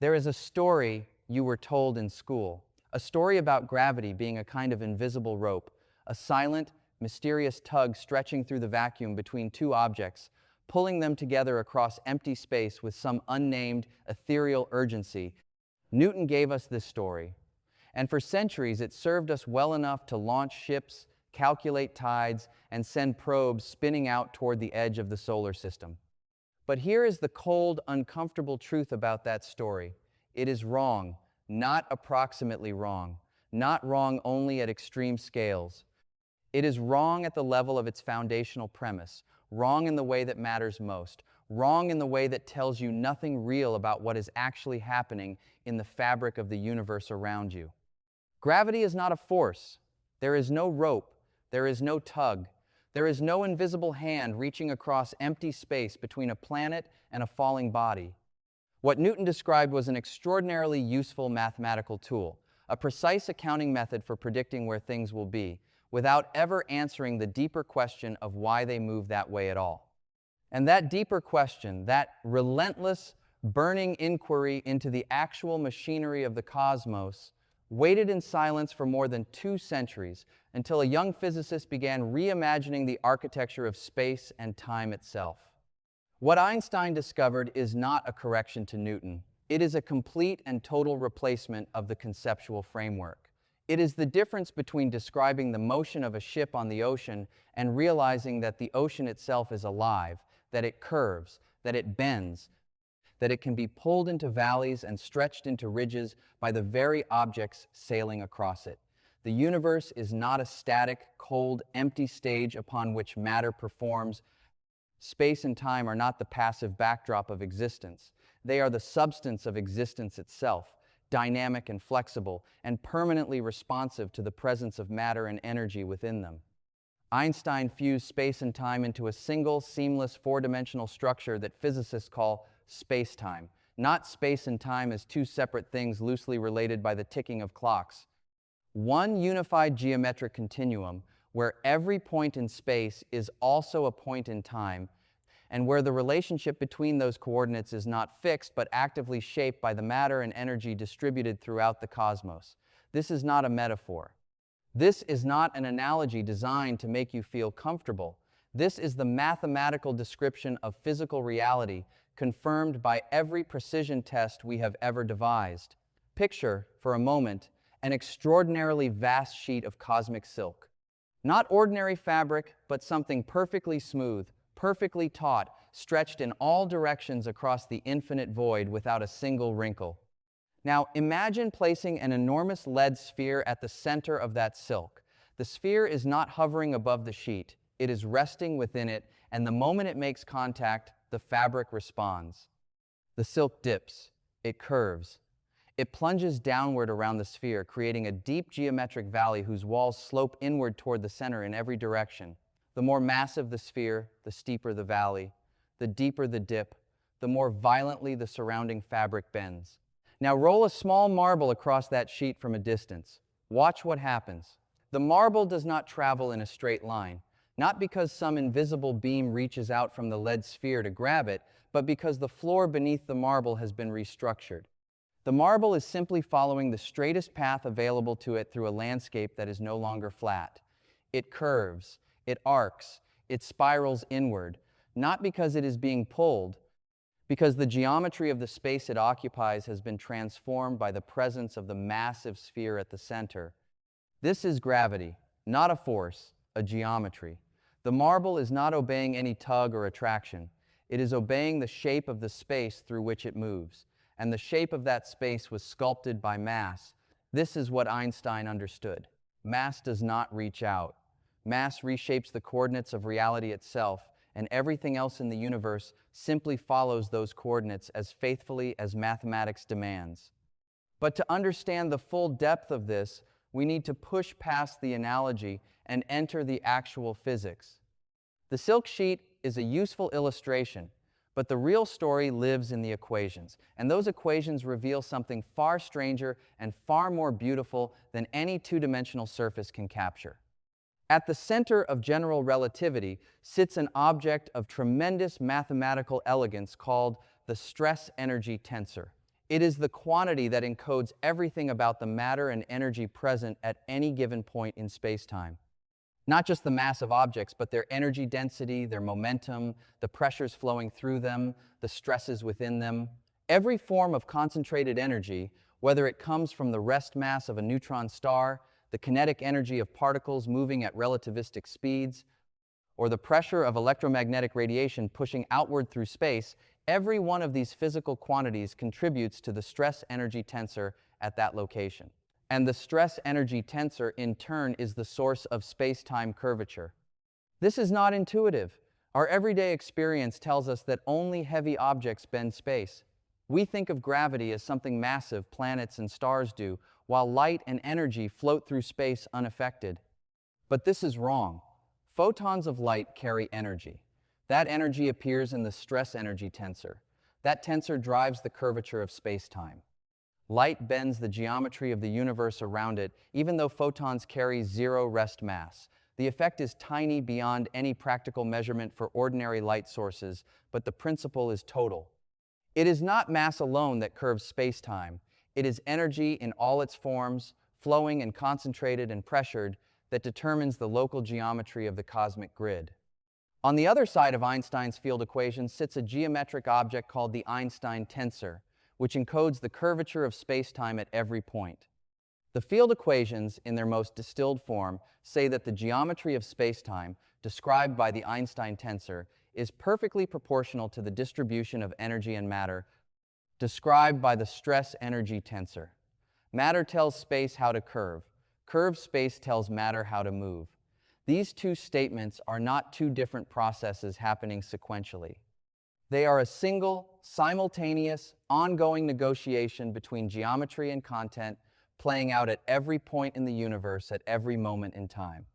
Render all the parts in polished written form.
There is a story you were told in school, a story about gravity being a kind of invisible rope, a silent, mysterious tug stretching through the vacuum between two objects, pulling them together across empty space with some unnamed, ethereal urgency. Newton gave us this story, and for centuries it served us well enough to launch ships, calculate tides, and send probes spinning out toward the edge of the solar system. But here is the cold, uncomfortable truth about that story. It is wrong, not approximately wrong, not wrong only at extreme scales. It is wrong at the level of its foundational premise, wrong in the way that matters most, wrong in the way that tells you nothing real about what is actually happening in the fabric of the universe around you. Gravity is not a force. There is no rope. There is no tug. There is no invisible hand reaching across empty space between a planet and a falling body. What Newton described was an extraordinarily useful mathematical tool, a precise accounting method for predicting where things will be, without ever answering the deeper question of why they move that way at all. And that deeper question, that relentless, burning inquiry into the actual machinery of the cosmos, waited in silence for more than 2 centuries until a young physicist began reimagining the architecture of space and time itself. What Einstein discovered is not a correction to Newton. It is a complete and total replacement of the conceptual framework. It is the difference between describing the motion of a ship on the ocean and realizing that the ocean itself is alive, that it curves, that it bends, that it can be pulled into valleys and stretched into ridges by the very objects sailing across it. The universe is not a static, cold, empty stage upon which matter performs. Space and time are not the passive backdrop of existence. They are the substance of existence itself, dynamic and flexible, and permanently responsive to the presence of matter and energy within them. Einstein fused space and time into a single, seamless, four-dimensional structure that physicists call spacetime, not space and time as two separate things loosely related by the ticking of clocks. One unified geometric continuum where every point in space is also a point in time, and where the relationship between those coordinates is not fixed but actively shaped by the matter and energy distributed throughout the cosmos. This is not a metaphor. This is not an analogy designed to make you feel comfortable. This is the mathematical description of physical reality, confirmed by every precision test we have ever devised. Picture, for a moment, an extraordinarily vast sheet of cosmic silk. Not ordinary fabric, but something perfectly smooth, perfectly taut, stretched in all directions across the infinite void without a single wrinkle. Now, imagine placing an enormous lead sphere at the center of that silk. The sphere is not hovering above the sheet. It is resting within it, and the moment it makes contact, the fabric responds. The silk dips. It curves. It plunges downward around the sphere, creating a deep geometric valley whose walls slope inward toward the center in every direction. The more massive the sphere, the steeper the valley. The deeper the dip, the more violently the surrounding fabric bends. Now roll a small marble across that sheet from a distance. Watch what happens. The marble does not travel in a straight line, not because some invisible beam reaches out from the lead sphere to grab it, but because the floor beneath the marble has been restructured. The marble is simply following the straightest path available to it through a landscape that is no longer flat. It curves, it arcs, it spirals inward, not because it is being pulled, because the geometry of the space it occupies has been transformed by the presence of the massive sphere at the center. This is gravity, not a force, a geometry. The marble is not obeying any tug or attraction. It is obeying the shape of the space through which it moves. And the shape of that space was sculpted by mass. This is what Einstein understood. Mass does not reach out. Mass reshapes the coordinates of reality itself, and everything else in the universe simply follows those coordinates as faithfully as mathematics demands. But to understand the full depth of this, we need to push past the analogy and enter the actual physics. The silk sheet is a useful illustration, but the real story lives in the equations, and those equations reveal something far stranger and far more beautiful than any two-dimensional surface can capture. At the center of general relativity sits an object of tremendous mathematical elegance called the stress-energy tensor. It is the quantity that encodes everything about the matter and energy present at any given point in spacetime. Not just the mass of objects, but their energy density, their momentum, the pressures flowing through them, the stresses within them. Every form of concentrated energy, whether it comes from the rest mass of a neutron star, the kinetic energy of particles moving at relativistic speeds, or the pressure of electromagnetic radiation pushing outward through space, every one of these physical quantities contributes to the stress-energy tensor at that location. And the stress-energy tensor, in turn, is the source of space-time curvature. This is not intuitive. Our everyday experience tells us that only heavy objects bend space. We think of gravity as something massive planets and stars do, while light and energy float through space unaffected. But this is wrong. Photons of light carry energy. That energy appears in the stress-energy tensor. That tensor drives the curvature of space-time. Light bends the geometry of the universe around it, even though photons carry zero rest mass. The effect is tiny beyond any practical measurement for ordinary light sources, but the principle is total. It is not mass alone that curves space-time. It is energy in all its forms, flowing and concentrated and pressured, that determines the local geometry of the cosmic grid. On the other side of Einstein's field equation sits a geometric object called the Einstein tensor, which encodes the curvature of spacetime at every point. The field equations, in their most distilled form, say that the geometry of spacetime, described by the Einstein tensor, is perfectly proportional to the distribution of energy and matter, described by the stress-energy tensor. Matter tells space how to curve. Curved space tells matter how to move. These two statements are not two different processes happening sequentially. They are a single, simultaneous, ongoing negotiation between geometry and content, playing out at every point in the universe at every moment in time.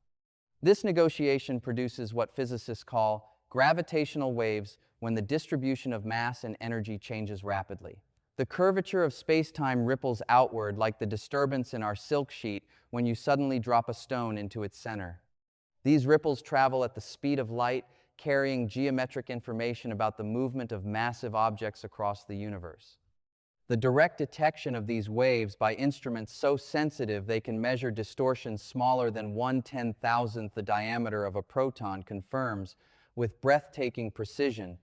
This negotiation produces what physicists call gravitational waves when the distribution of mass and energy changes rapidly. The curvature of space-time ripples outward like the disturbance in our silk sheet when you suddenly drop a stone into its center. These ripples travel at the speed of light, carrying geometric information about the movement of massive objects across the universe. The direct detection of these waves by instruments so sensitive they can measure distortions smaller than 1/10,000th the diameter of a proton confirms, with breathtaking precision,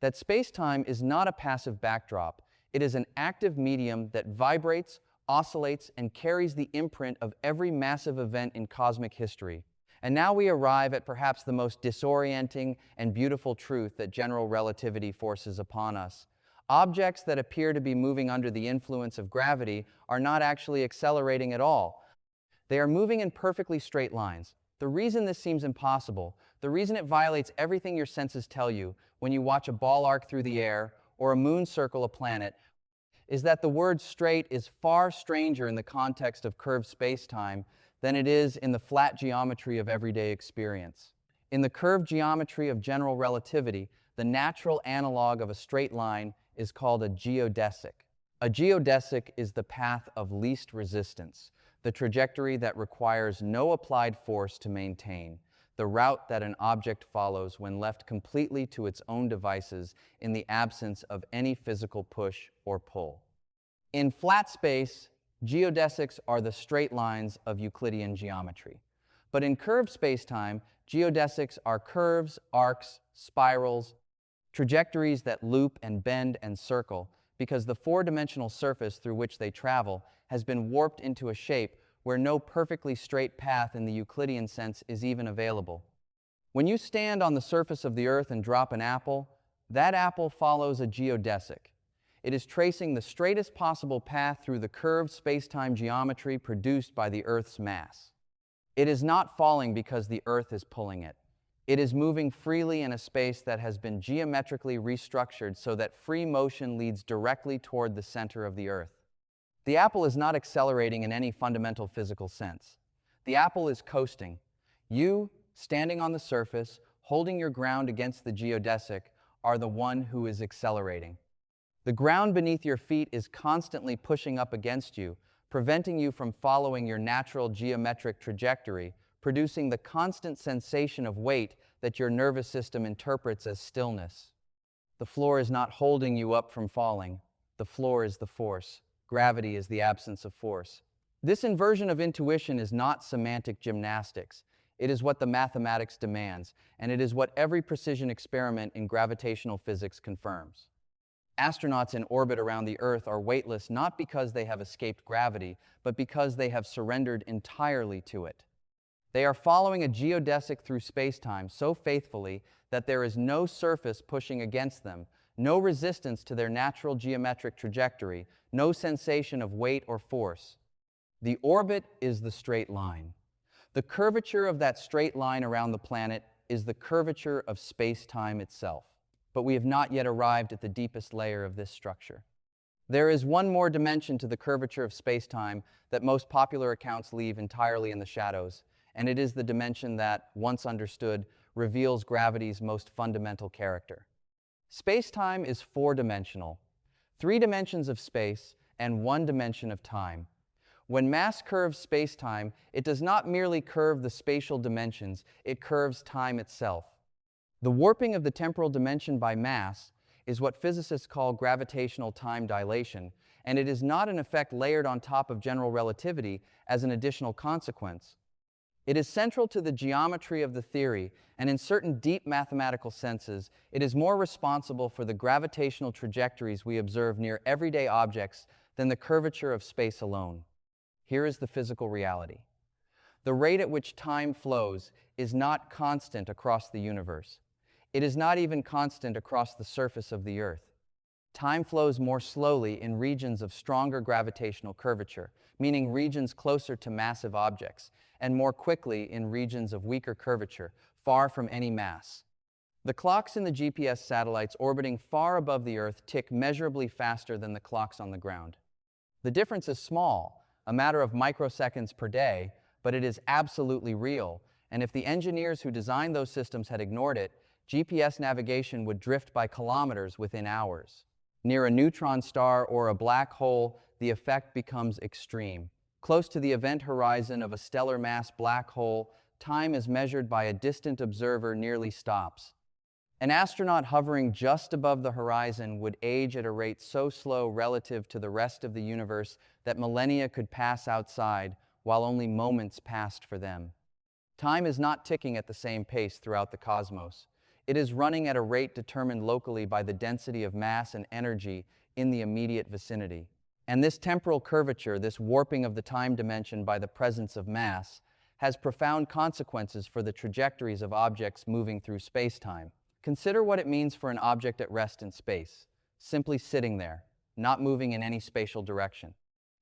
that space-time is not a passive backdrop. It is an active medium that vibrates, oscillates, and carries the imprint of every massive event in cosmic history. And now we arrive at perhaps the most disorienting and beautiful truth that general relativity forces upon us. Objects that appear to be moving under the influence of gravity are not actually accelerating at all. They are moving in perfectly straight lines. The reason this seems impossible, the reason it violates everything your senses tell you when you watch a ball arc through the air or a moon circle a planet, is that the word straight is far stranger in the context of curved space-time than it is in the flat geometry of everyday experience. In the curved geometry of general relativity, the natural analog of a straight line is called a geodesic. A geodesic is the path of least resistance, the trajectory that requires no applied force to maintain, the route that an object follows when left completely to its own devices in the absence of any physical push or pull. In flat space, geodesics are the straight lines of Euclidean geometry. But in curved spacetime, geodesics are curves, arcs, spirals, trajectories that loop and bend and circle, because the four-dimensional surface through which they travel has been warped into a shape where no perfectly straight path in the Euclidean sense is even available. When you stand on the surface of the Earth and drop an apple, that apple follows a geodesic. It is tracing the straightest possible path through the curved space-time geometry produced by the Earth's mass. It is not falling because the Earth is pulling it. It is moving freely in a space that has been geometrically restructured so that free motion leads directly toward the center of the Earth. The apple is not accelerating in any fundamental physical sense. The apple is coasting. You, standing on the surface, holding your ground against the geodesic, are the one who is accelerating. The ground beneath your feet is constantly pushing up against you, preventing you from following your natural geometric trajectory, producing the constant sensation of weight that your nervous system interprets as stillness. The floor is not holding you up from falling. The the floor is the force. Gravity is the absence of force. This inversion of intuition is not semantic gymnastics. It is what the mathematics demands, and it is what every precision experiment in gravitational physics confirms. Astronauts in orbit around the Earth are weightless not because they have escaped gravity, but because they have surrendered entirely to it. They are following a geodesic through spacetime so faithfully that there is no surface pushing against them, no resistance to their natural geometric trajectory, no sensation of weight or force. The orbit is the straight line. The curvature of that straight line around the planet is the curvature of spacetime itself. But we have not yet arrived at the deepest layer of this structure. There is one more dimension to the curvature of spacetime that most popular accounts leave entirely in the shadows, and it is the dimension that, once understood, reveals gravity's most fundamental character. Spacetime is four-dimensional, 3 dimensions of space and 1 dimension of time. When mass curves spacetime, it does not merely curve the spatial dimensions, it curves time itself. The warping of the temporal dimension by mass is what physicists call gravitational time dilation, and it is not an effect layered on top of general relativity as an additional consequence. It is central to the geometry of the theory, and in certain deep mathematical senses, it is more responsible for the gravitational trajectories we observe near everyday objects than the curvature of space alone. Here is the physical reality. The rate at which time flows is not constant across the universe. It is not even constant across the surface of the Earth. Time flows more slowly in regions of stronger gravitational curvature, meaning regions closer to massive objects, and more quickly in regions of weaker curvature, far from any mass. The clocks in the GPS satellites orbiting far above the Earth tick measurably faster than the clocks on the ground. The difference is small, a matter of microseconds per day, but it is absolutely real, and if the engineers who designed those systems had ignored it, GPS navigation would drift by kilometers within hours. Near a neutron star or a black hole, the effect becomes extreme. Close to the event horizon of a stellar mass black hole, time as measured by a distant observer nearly stops. An astronaut hovering just above the horizon would age at a rate so slow relative to the rest of the universe that millennia could pass outside, while only moments passed for them. Time is not ticking at the same pace throughout the cosmos. It is running at a rate determined locally by the density of mass and energy in the immediate vicinity. And this temporal curvature, this warping of the time dimension by the presence of mass, has profound consequences for the trajectories of objects moving through spacetime. Consider what it means for an object at rest in space, simply sitting there, not moving in any spatial direction.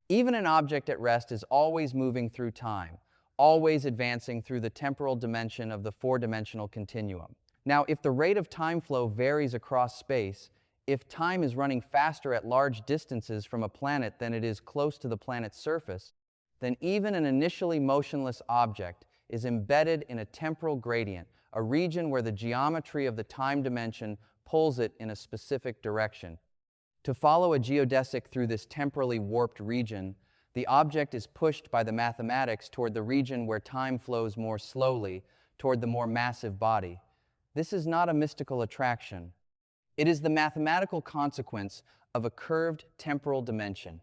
Even an object at rest is always moving through time, always advancing through the temporal dimension of the four-dimensional continuum. Now, if the rate of time flow varies across space, if time is running faster at large distances from a planet than it is close to the planet's surface, then even an initially motionless object is embedded in a temporal gradient, a region where the geometry of the time dimension pulls it in a specific direction. To follow a geodesic through this temporally warped region, the object is pushed by the mathematics toward the region where time flows more slowly, toward the more massive body. This is not a mystical attraction. It is the mathematical consequence of a curved temporal dimension.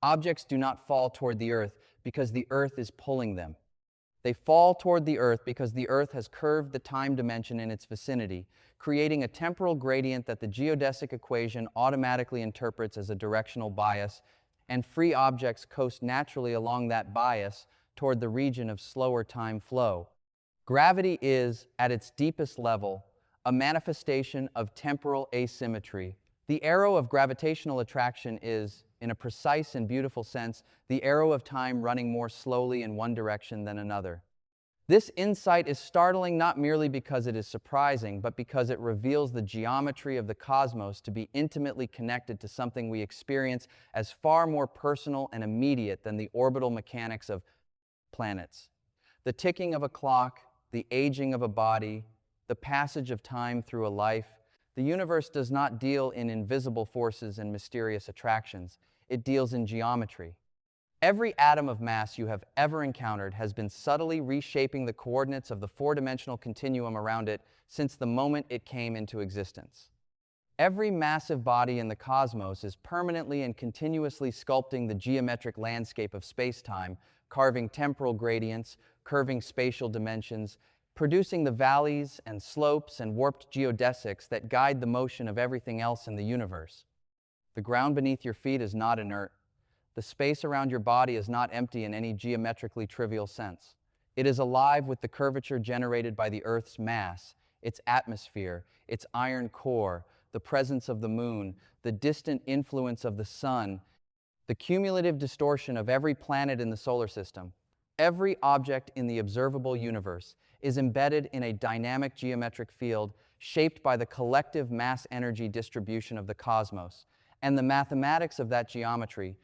Objects do not fall toward the Earth because the Earth is pulling them. They fall toward the Earth because the Earth has curved the time dimension in its vicinity, creating a temporal gradient that the geodesic equation automatically interprets as a directional bias, and free objects coast naturally along that bias toward the region of slower time flow. Gravity is, at its deepest level, a manifestation of temporal asymmetry. The arrow of gravitational attraction is, in a precise and beautiful sense, the arrow of time running more slowly in one direction than another. This insight is startling not merely because it is surprising, but because it reveals the geometry of the cosmos to be intimately connected to something we experience as far more personal and immediate than the orbital mechanics of planets. The ticking of a clock, the aging of a body, the passage of time through a life. The universe does not deal in invisible forces and mysterious attractions. It deals in geometry. Every atom of mass you have ever encountered has been subtly reshaping the coordinates of the four-dimensional continuum around it since the moment it came into existence. Every massive body in the cosmos is permanently and continuously sculpting the geometric landscape of space-time, carving temporal gradients, curving spatial dimensions, producing the valleys and slopes and warped geodesics that guide the motion of everything else in the universe. The ground beneath your feet is not inert. The space around your body is not empty in any geometrically trivial sense. It is alive with the curvature generated by the Earth's mass, its atmosphere, its iron core, the presence of the moon, the distant influence of the sun, the cumulative distortion of every planet in the solar system. Every object in the observable universe is embedded in a dynamic geometric field shaped by the collective mass-energy distribution of the cosmos, and the mathematics of that geometry,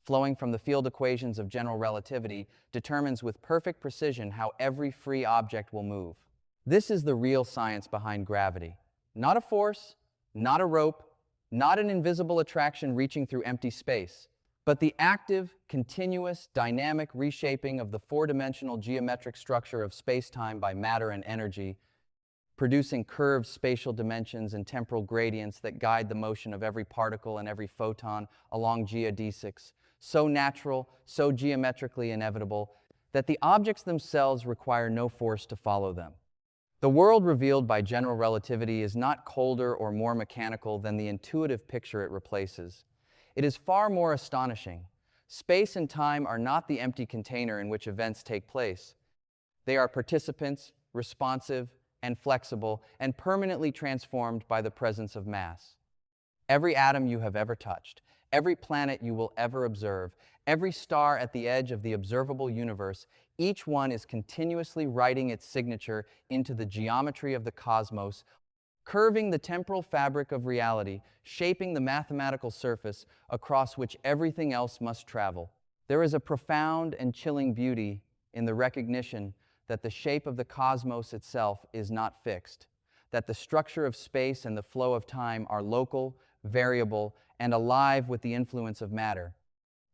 flowing from the field equations of general relativity, determines with perfect precision how every free object will move. This is the real science behind gravity. Not a force, not a rope, not an invisible attraction reaching through empty space, but the active, continuous, dynamic reshaping of the four-dimensional geometric structure of space-time by matter and energy, producing curved spatial dimensions and temporal gradients that guide the motion of every particle and every photon along geodesics, so natural, so geometrically inevitable, that the objects themselves require no force to follow them. The world revealed by general relativity is not colder or more mechanical than the intuitive picture it replaces. It is far more astonishing. Space and time are not the empty container in which events take place. They are participants, responsive, and flexible, and permanently transformed by the presence of mass. Every atom you have ever touched, every planet you will ever observe, every star at the edge of the observable universe, each one is continuously writing its signature into the geometry of the cosmos, curving the temporal fabric of reality, shaping the mathematical surface across which everything else must travel. There is a profound and chilling beauty in the recognition that the shape of the cosmos itself is not fixed, that the structure of space and the flow of time are local, variable, and alive with the influence of matter,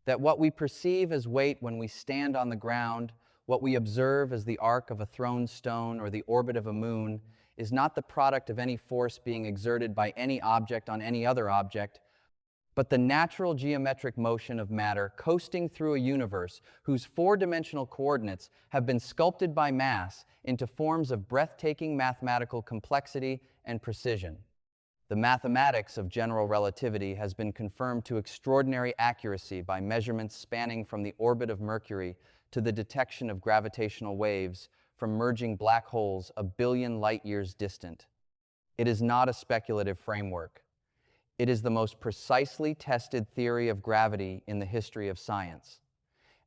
that what we perceive as weight when we stand on the ground, what we observe as the arc of a thrown stone or the orbit of a moon, is not the product of any force being exerted by any object on any other object, but the natural geometric motion of matter coasting through a universe whose four-dimensional coordinates have been sculpted by mass into forms of breathtaking mathematical complexity and precision. The mathematics of general relativity has been confirmed to extraordinary accuracy by measurements spanning from the orbit of Mercury to the detection of gravitational waves from merging black holes a billion light-years distant. It is not a speculative framework. It is the most precisely tested theory of gravity in the history of science.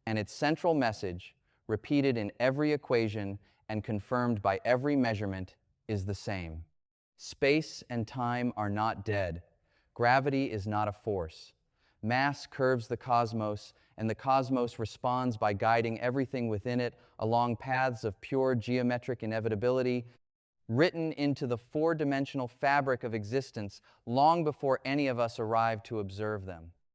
And its central message, repeated in every equation and confirmed by every measurement, is the same. Space and time are not dead. Gravity is not a force. Mass curves the cosmos, and the cosmos responds by guiding everything within it along paths of pure geometric inevitability, written into the four-dimensional fabric of existence long before any of us arrived to observe them.